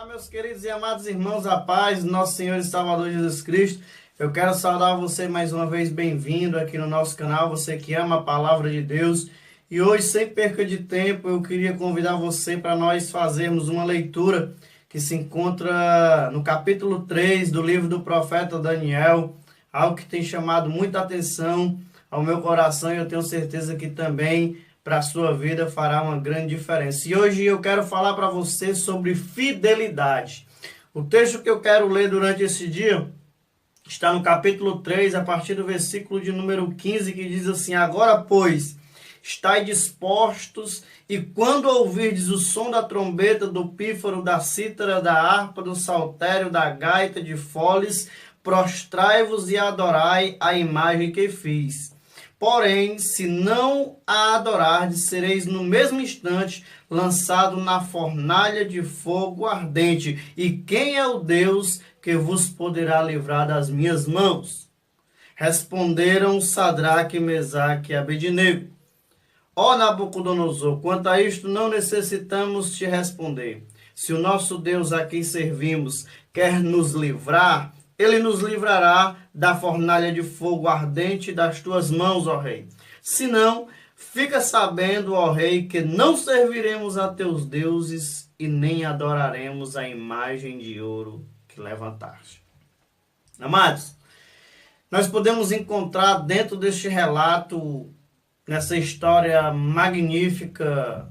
Olá, meus queridos e amados irmãos, a paz do nosso Senhor e Salvador Jesus Cristo. Eu quero saudar você mais uma vez, bem-vindo aqui no nosso canal, você que ama a palavra de Deus. E hoje, sem perca de tempo, eu queria convidar você para nós fazermos uma leitura que se encontra no capítulo 3 do livro do profeta Daniel, algo que tem chamado muita atenção ao meu coração e eu tenho certeza que também para a sua vida fará uma grande diferença. E hoje eu quero falar para você sobre fidelidade. O texto que eu quero ler durante esse dia está no capítulo 3, a partir do versículo de número 15, que diz assim: Agora, pois, estai dispostos, e quando ouvirdes o som da trombeta, do pífaro, da cítara, da harpa, do saltério, da gaita, de foles, prostrai-vos e adorai a imagem que fiz. Porém, se não a adorardes, sereis no mesmo instante lançado na fornalha de fogo ardente. E quem é o Deus que vos poderá livrar das minhas mãos? Responderam Sadraque, Mesaque e Abednego: Ó Nabucodonosor, quanto a isto não necessitamos te responder. Se o nosso Deus a quem servimos quer nos livrar, ele nos livrará da fornalha de fogo ardente das tuas mãos, ó rei. Se não, fica sabendo, ó rei, que não serviremos a teus deuses e nem adoraremos a imagem de ouro que levantaste. Amados, nós podemos encontrar dentro deste relato, nessa história magnífica,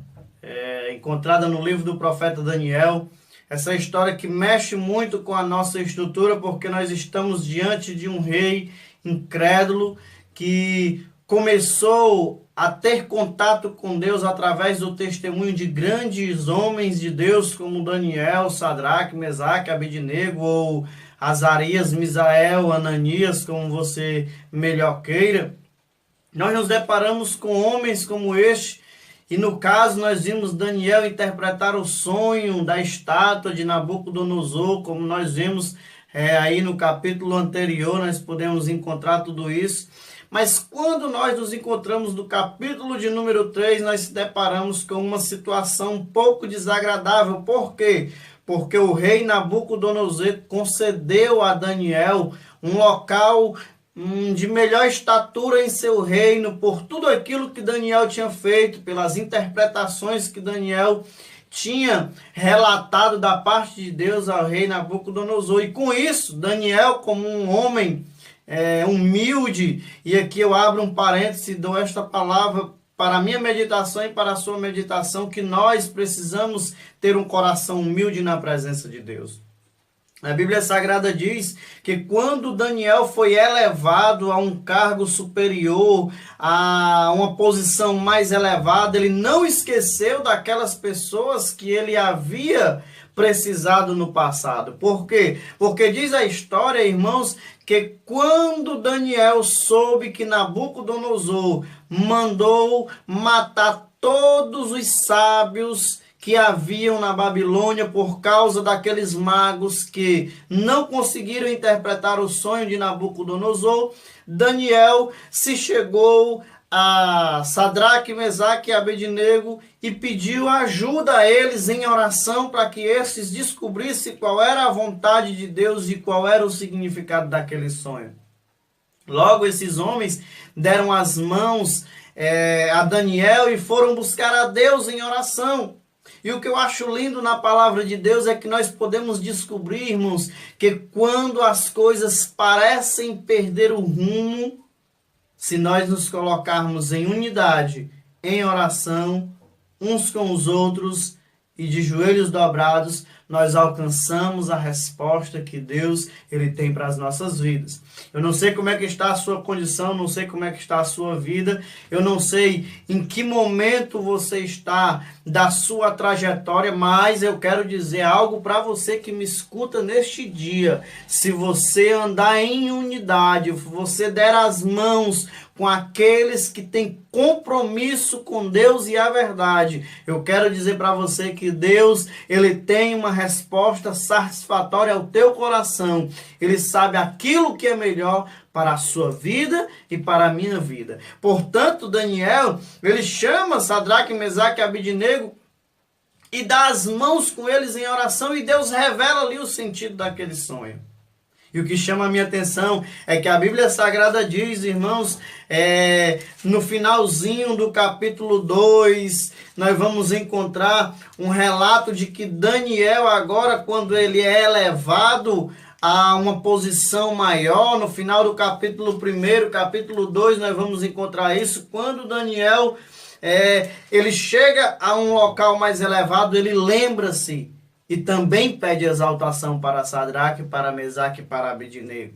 encontrada no livro do profeta Daniel, essa história que mexe muito com a nossa estrutura, porque nós estamos diante de um rei incrédulo que começou a ter contato com Deus através do testemunho de grandes homens de Deus, como Daniel, Sadraque, Mesaque, Abednego, ou Azarias, Misael, Ananias, como você melhor queira. Nós nos deparamos com homens como este, e no caso nós vimos Daniel interpretar o sonho da estátua de Nabucodonosor, como nós vimos aí no capítulo anterior, nós podemos encontrar tudo isso. Mas quando nós nos encontramos no capítulo de número 3, nós se deparamos com uma situação um pouco desagradável. Por quê? Porque o rei Nabucodonosor concedeu a Daniel um local de melhor estatura em seu reino, por tudo aquilo que Daniel tinha feito, pelas interpretações que Daniel tinha relatado da parte de Deus ao rei Nabucodonosor. E com isso, Daniel, como um homem humilde, e aqui eu abro um parêntese e dou esta palavra para a minha meditação e para a sua meditação, que nós precisamos ter um coração humilde na presença de Deus. A Bíblia Sagrada diz que quando Daniel foi elevado a um cargo superior, a uma posição mais elevada, ele não esqueceu daquelas pessoas que ele havia precisado no passado. Por quê? Porque diz a história, irmãos, que quando Daniel soube que Nabucodonosor mandou matar todos os sábios que haviam na Babilônia por causa daqueles magos que não conseguiram interpretar o sonho de Nabucodonosor, Daniel se chegou a Sadraque, Mesaque e Abednego e pediu ajuda a eles em oração para que esses descobrissem qual era a vontade de Deus e qual era o significado daquele sonho. Logo, esses homens deram as mãos a Daniel e foram buscar a Deus em oração. E o que eu acho lindo na palavra de Deus é que nós podemos descobrir, irmãos, que quando as coisas parecem perder o rumo, se nós nos colocarmos em unidade, em oração, uns com os outros e de joelhos dobrados, nós alcançamos a resposta que Deus ele tem para as nossas vidas. Eu não sei como é que está a sua condição, não sei como é que está a sua vida, eu não sei em que momento você está da sua trajetória, mas eu quero dizer algo para você que me escuta neste dia. Se você andar em unidade, você der as mãos com aqueles que têm compromisso com Deus e a verdade, eu quero dizer para você que Deus, ele tem uma resposta satisfatória ao teu coração. Ele sabe aquilo que é melhor para a sua vida e para a minha vida. Portanto, Daniel, ele chama Sadraque, Mesaque e Abednego e dá as mãos com eles em oração, e Deus revela ali o sentido daquele sonho. E o que chama a minha atenção é que a Bíblia Sagrada diz, irmãos, no finalzinho do capítulo 2, nós vamos encontrar um relato de que Daniel agora, quando ele é elevado a uma posição maior, no final do capítulo 1, capítulo 2, nós vamos encontrar isso, quando Daniel, ele chega a um local mais elevado, ele lembra-se e também pede exaltação para Sadraque, para Mesaque e para Abednego.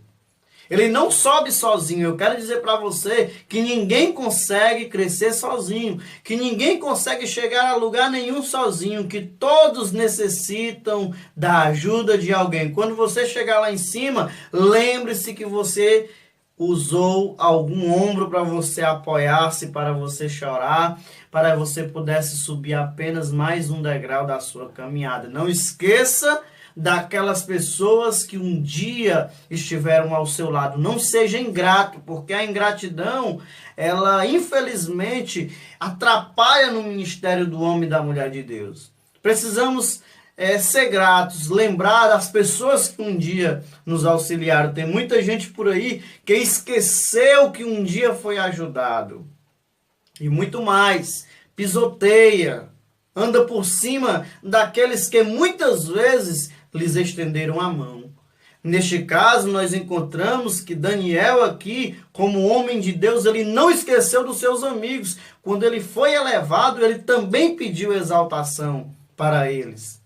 Ele não sobe sozinho. Eu quero dizer para você que ninguém consegue crescer sozinho, que ninguém consegue chegar a lugar nenhum sozinho, que todos necessitam da ajuda de alguém. Quando você chegar lá em cima, lembre-se que você usou algum ombro para você apoiar-se, para você chorar, para você pudesse subir apenas mais um degrau da sua caminhada. Não esqueça daquelas pessoas que um dia estiveram ao seu lado. Não seja ingrato, porque a ingratidão, ela infelizmente atrapalha no ministério do homem e da mulher de Deus. Precisamos ser gratos, lembrar das pessoas que um dia nos auxiliaram. Tem muita gente por aí que esqueceu que um dia foi ajudado. E muito mais, pisoteia, anda por cima daqueles que muitas vezes lhes estenderam a mão. Neste caso, nós encontramos que Daniel aqui, como homem de Deus, ele não esqueceu dos seus amigos. Quando ele foi elevado, ele também pediu exaltação para eles.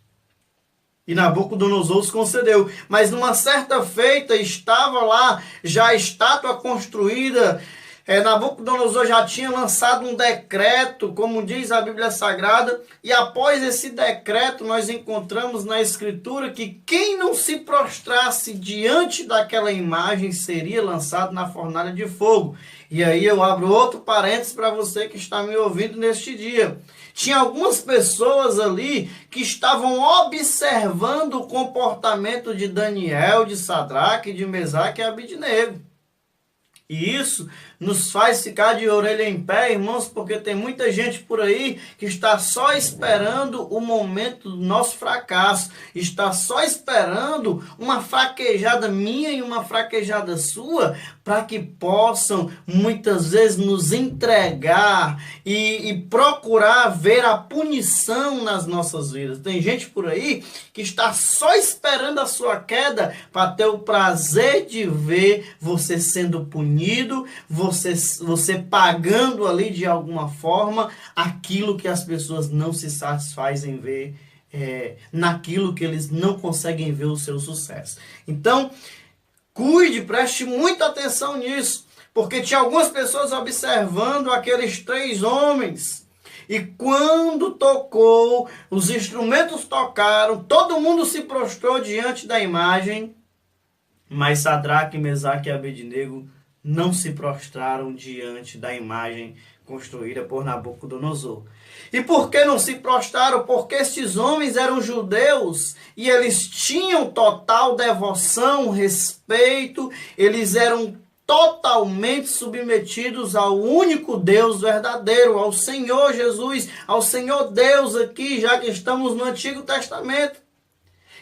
E Nabucodonosor os concedeu. Mas numa certa feita estava lá já a estátua construída. Nabucodonosor já tinha lançado um decreto, como diz a Bíblia Sagrada. E após esse decreto nós encontramos na Escritura que quem não se prostrasse diante daquela imagem seria lançado na fornalha de fogo. E aí eu abro outro parênteses para você que está me ouvindo neste dia. Tinha algumas pessoas ali que estavam observando o comportamento de Daniel, de Sadraque, de Mesaque e Abednego. E isso nos faz ficar de orelha em pé, irmãos, porque tem muita gente por aí que está só esperando o momento do nosso fracasso, está só esperando uma fraquejada minha e uma fraquejada sua, para que possam muitas vezes nos entregar e procurar ver a punição nas nossas vidas. Tem gente por aí que está só esperando a sua queda para ter o prazer de ver você sendo punido, você pagando ali de alguma forma aquilo que as pessoas não se satisfazem em ver, naquilo que eles não conseguem ver o seu sucesso. Então, cuide, preste muita atenção nisso, porque tinha algumas pessoas observando aqueles 3 homens. E quando tocou, os instrumentos tocaram, todo mundo se prostrou diante da imagem, mas Sadraque, Mesaque e Abednego não se prostraram diante da imagem construída por Nabucodonosor. E por que não se prostraram? Porque estes homens eram judeus e eles tinham total devoção, respeito, eles eram totalmente submetidos ao único Deus verdadeiro, ao Senhor Jesus, ao Senhor Deus aqui, já que estamos no Antigo Testamento.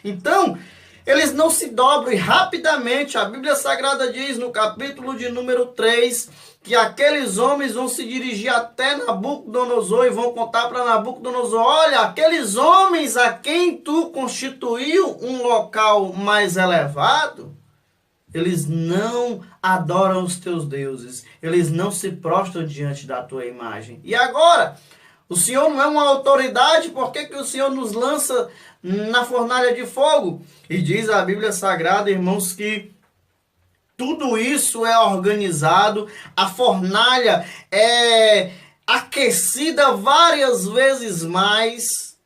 Então, eles não se dobram e rapidamente, a Bíblia Sagrada diz no capítulo de número 3, que aqueles homens vão se dirigir até Nabucodonosor e vão contar para Nabucodonosor: olha, aqueles homens a quem tu constituiu um local mais elevado, eles não adoram os teus deuses, eles não se prostram diante da tua imagem. E agora, o Senhor não é uma autoridade, por que o Senhor nos lança na fornalha de fogo? E diz a Bíblia Sagrada, irmãos, que tudo isso é organizado, a fornalha é aquecida várias vezes mais,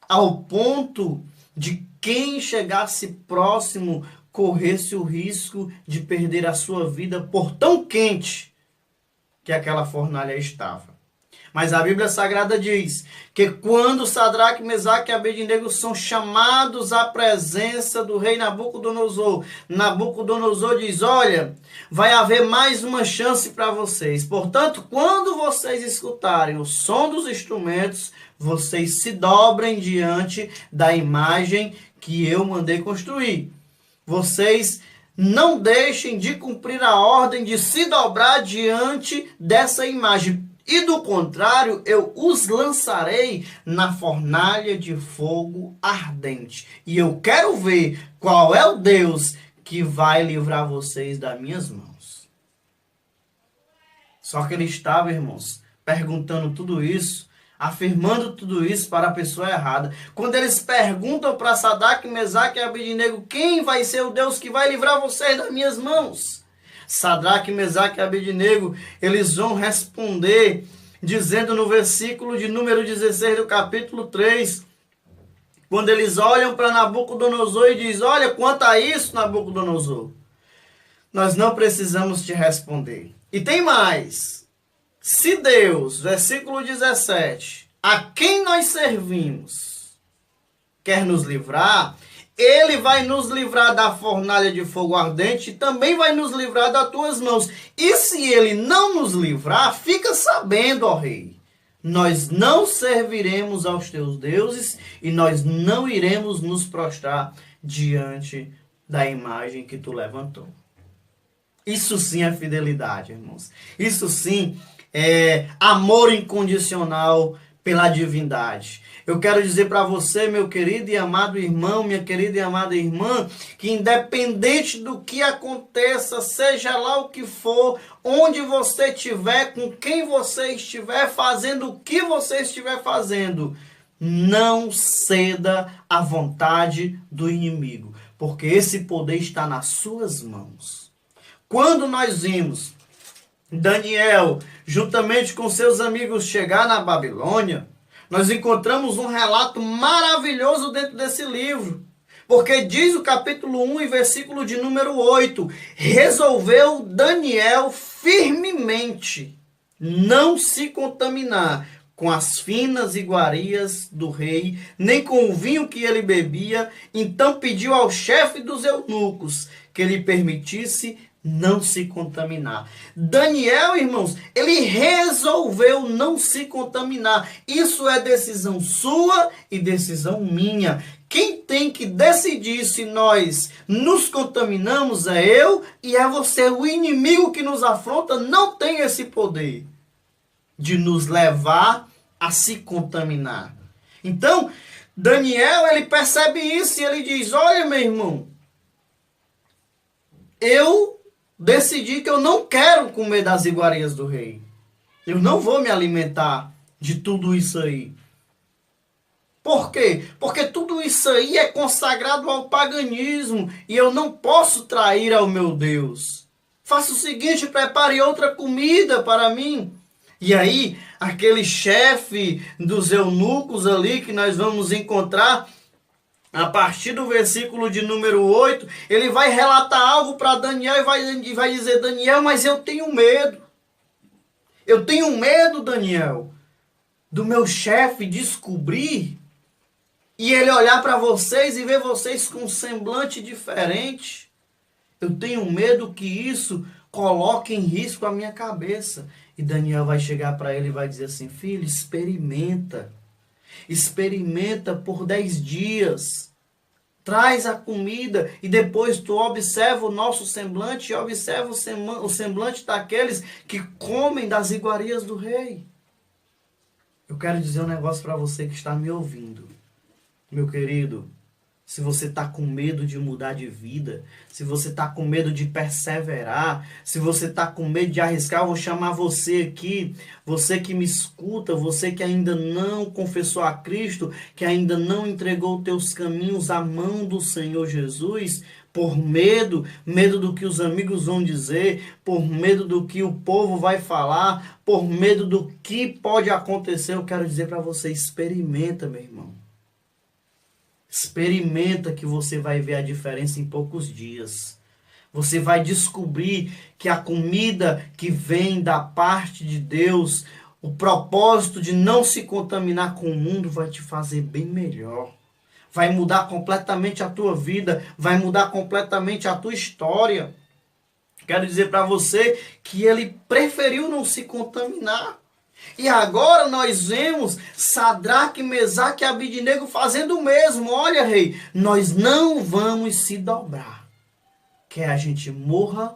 ao ponto de quem chegasse próximo corresse o risco de perder a sua vida por tão quente que aquela fornalha estava. Mas a Bíblia Sagrada diz que quando Sadraque, Mesaque e Abednego são chamados à presença do rei Nabucodonosor, Nabucodonosor diz: olha, vai haver mais uma chance para vocês. Portanto, quando vocês escutarem o som dos instrumentos, vocês se dobrem diante da imagem que eu mandei construir. Vocês não deixem de cumprir a ordem de se dobrar diante dessa imagem. E do contrário, eu os lançarei na fornalha de fogo ardente. E eu quero ver qual é o Deus que vai livrar vocês das minhas mãos. Só que ele estava, irmãos, perguntando tudo isso, afirmando tudo isso para a pessoa errada. Quando eles perguntam para Sadraque, Mesaque e Abednego, quem vai ser o Deus que vai livrar vocês das minhas mãos? Sadraque, Mesaque e Abednego, eles vão responder dizendo no versículo de número 16 do capítulo 3, quando eles olham para Nabucodonosor e dizem: olha, quanto a isso, Nabucodonosor, nós não precisamos te responder. E tem mais. Se Deus, versículo 17, a quem nós servimos, quer nos livrar, ele vai nos livrar da fornalha de fogo ardente e também vai nos livrar das tuas mãos. E se ele não nos livrar, fica sabendo, ó rei, nós não serviremos aos teus deuses e nós não iremos nos prostrar diante da imagem que tu levantou. Isso sim é fidelidade, irmãos. Isso sim é amor incondicional pela divindade. Eu quero dizer para você, meu querido e amado irmão, minha querida e amada irmã, que independente do que aconteça, seja lá o que for, onde você estiver, com quem você estiver, fazendo o que você estiver fazendo, não ceda à vontade do inimigo, porque esse poder está nas suas mãos. Quando nós vimos Daniel, juntamente com seus amigos, chegar na Babilônia, nós encontramos um relato maravilhoso dentro desse livro. Porque diz o capítulo 1 e versículo de número 8, resolveu Daniel firmemente não se contaminar com as finas iguarias do rei, nem com o vinho que ele bebia. Então pediu ao chefe dos eunucos que lhe permitisse não se contaminar. Daniel, irmãos, ele resolveu não se contaminar. Isso é decisão sua e decisão minha. Quem tem que decidir se nós nos contaminamos é eu e é você. O inimigo que nos afronta não tem esse poder de nos levar a se contaminar. Então, Daniel, ele percebe isso e ele diz: olha, meu irmão, eu decidi que eu não quero comer das iguarias do rei. Eu não vou me alimentar de tudo isso aí. Por quê? Porque tudo isso aí é consagrado ao paganismo e eu não posso trair ao meu Deus. Faça o seguinte, prepare outra comida para mim. E aí, aquele chefe dos eunucos ali que nós vamos encontrar, a partir do versículo de número 8, ele vai relatar algo para Daniel e vai dizer: Daniel, mas eu tenho medo. Eu tenho medo, Daniel, do meu chefe descobrir e ele olhar para vocês e ver vocês com um semblante diferente. Eu tenho medo que isso coloque em risco a minha cabeça. E Daniel vai chegar para ele e vai dizer assim: filho, experimenta. Experimenta por 10 dias. Traz a comida e depois tu observa o nosso semblante e observa o semblante daqueles que comem das iguarias do rei. Eu quero dizer um negócio para você que está me ouvindo. Meu querido, se você está com medo de mudar de vida, se você está com medo de perseverar, se você está com medo de arriscar, eu vou chamar você aqui, você que me escuta, você que ainda não confessou a Cristo, que ainda não entregou os teus caminhos à mão do Senhor Jesus, por medo do que os amigos vão dizer, por medo do que o povo vai falar, por medo do que pode acontecer, eu quero dizer para você: experimenta, meu irmão. Experimenta que você vai ver a diferença em poucos dias. Você vai descobrir que a comida que vem da parte de Deus, o propósito de não se contaminar com o mundo vai te fazer bem melhor. Vai mudar completamente a tua vida, vai mudar completamente a tua história. Quero dizer para você que ele preferiu não se contaminar. E agora nós vemos Sadraque, Mesaque e Abidnego fazendo o mesmo. Olha, rei, nós não vamos se dobrar. Quer a gente morra,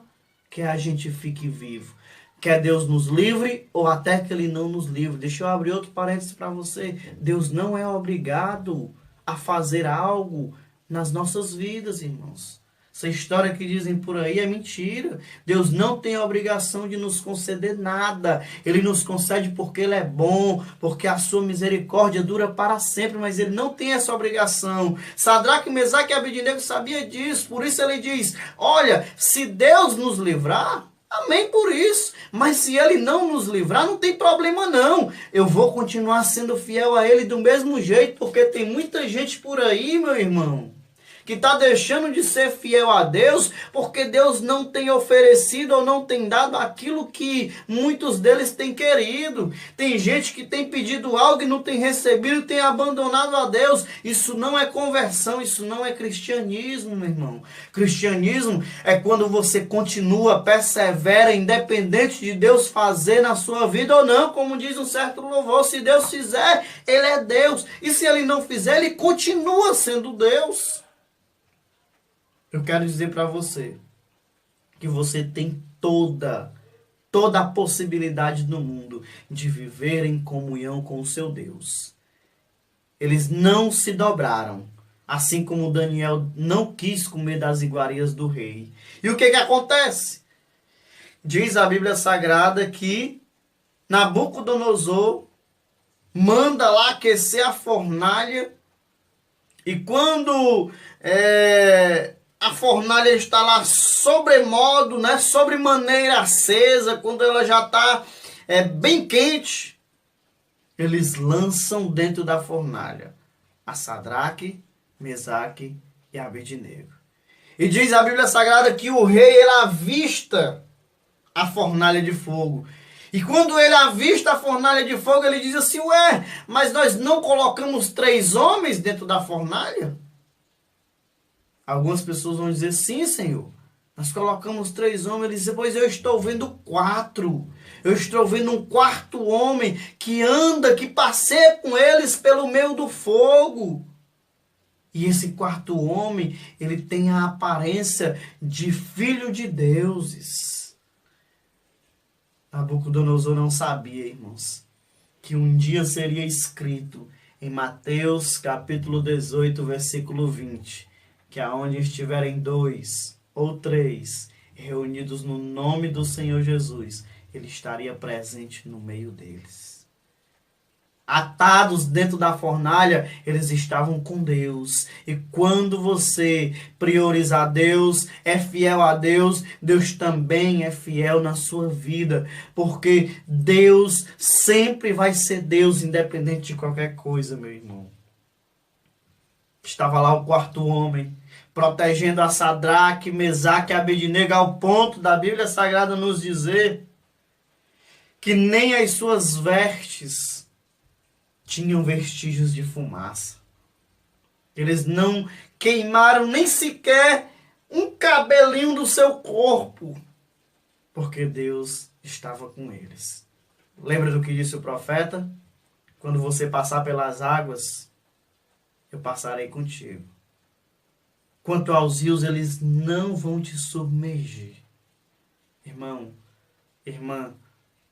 quer a gente fique vivo. Quer Deus nos livre ou até que ele não nos livre. Deixa eu abrir outro parênteses para você. Deus não é obrigado a fazer algo nas nossas vidas, irmãos. Essa história que dizem por aí é mentira. Deus não tem a obrigação de nos conceder nada. Ele nos concede porque Ele é bom, porque a sua misericórdia dura para sempre, mas Ele não tem essa obrigação. Sadraque, Mesaque e Abidnego sabia disso, por isso ele diz, olha, se Deus nos livrar, amém por isso. Mas se Ele não nos livrar, não tem problema não. Eu vou continuar sendo fiel a Ele do mesmo jeito, porque tem muita gente por aí, meu irmão, que está deixando de ser fiel a Deus, porque Deus não tem oferecido ou não tem dado aquilo que muitos deles têm querido. Tem gente que tem pedido algo e não tem recebido, tem abandonado a Deus. Isso não é conversão, isso não é cristianismo, meu irmão. Cristianismo é quando você continua, persevera, independente de Deus fazer na sua vida ou não, como diz um certo louvor. Se Deus fizer, Ele é Deus. E se Ele não fizer, Ele continua sendo Deus. Eu quero dizer para você que você tem toda a possibilidade no mundo de viver em comunhão com o seu Deus. Eles não se dobraram, assim como Daniel não quis comer das iguarias do rei. E o que acontece? Diz a Bíblia Sagrada que Nabucodonosor manda lá aquecer a fornalha e quando a fornalha está lá sobremodo, né, sobremaneira acesa, quando ela já está bem quente, eles lançam dentro da fornalha a Sadraque, Mesaque e Abednego. E diz a Bíblia Sagrada que o rei ele avista a fornalha de fogo. E quando ele avista a fornalha de fogo, ele diz assim, ué, mas nós não colocamos 3 homens dentro da fornalha? Algumas pessoas vão dizer, sim, Senhor, nós colocamos 3 homens. Ele diz, pois eu estou vendo 4. Eu estou vendo um 4º homem que anda, que passeia com eles pelo meio do fogo. E esse 4º homem, ele tem a aparência de filho de deuses. Nabucodonosor não sabia, irmãos, que um dia seria escrito em Mateus capítulo 18, versículo 20, que aonde estiverem 2 ou 3 reunidos no nome do Senhor Jesus, Ele estaria presente no meio deles. Atados dentro da fornalha, eles estavam com Deus. E quando você priorizar Deus, é fiel a Deus, Deus também é fiel na sua vida. Porque Deus sempre vai ser Deus, independente de qualquer coisa, meu irmão. Estava lá o 4º homem, protegendo a Sadraque, Mesaque e Abednego, ao ponto da Bíblia Sagrada nos dizer que nem as suas vestes tinham vestígios de fumaça. Eles não queimaram nem sequer um cabelinho do seu corpo, porque Deus estava com eles. Lembra do que disse o profeta? Quando você passar pelas águas, eu passarei contigo. Quanto aos rios, eles não vão te submergir. Irmão, irmã,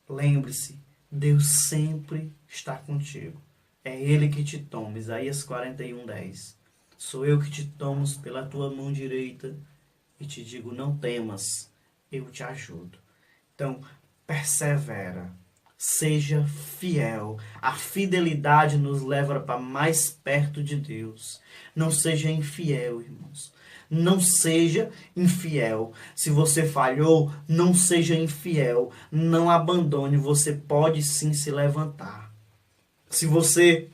lembre-se, Deus sempre está contigo. É Ele que te toma. Isaías 41:10. Sou eu que te tomo pela tua mão direita e te digo, não temas, eu te ajudo. Então, persevera. Seja fiel. A fidelidade nos leva para mais perto de Deus. Não seja infiel, irmãos. Não seja infiel. Se você falhou, não seja infiel. Não abandone. Você pode sim se levantar. Se você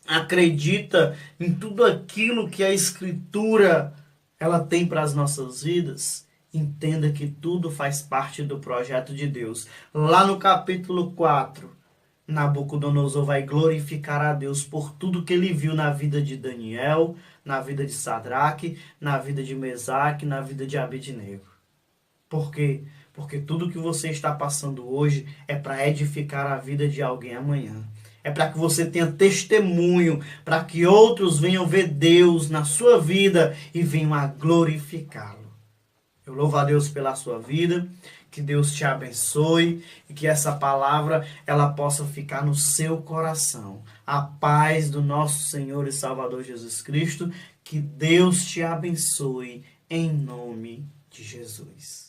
acredita em tudo aquilo que a Escritura ela tem para as nossas vidas, entenda que tudo faz parte do projeto de Deus. Lá no capítulo 4 Nabucodonosor vai glorificar a Deus por tudo que ele viu na vida de Daniel, na vida de Sadraque, na vida de Mesaque, na vida de Abednego. Por quê? Porque tudo que você está passando hoje é para edificar a vida de alguém amanhã. É para que você tenha testemunho, para que outros venham ver Deus na sua vida e venham a glorificá-lo. Eu louvo a Deus pela sua vida, que Deus te abençoe e que essa palavra ela possa ficar no seu coração. A paz do nosso Senhor e Salvador Jesus Cristo, que Deus te abençoe em nome de Jesus.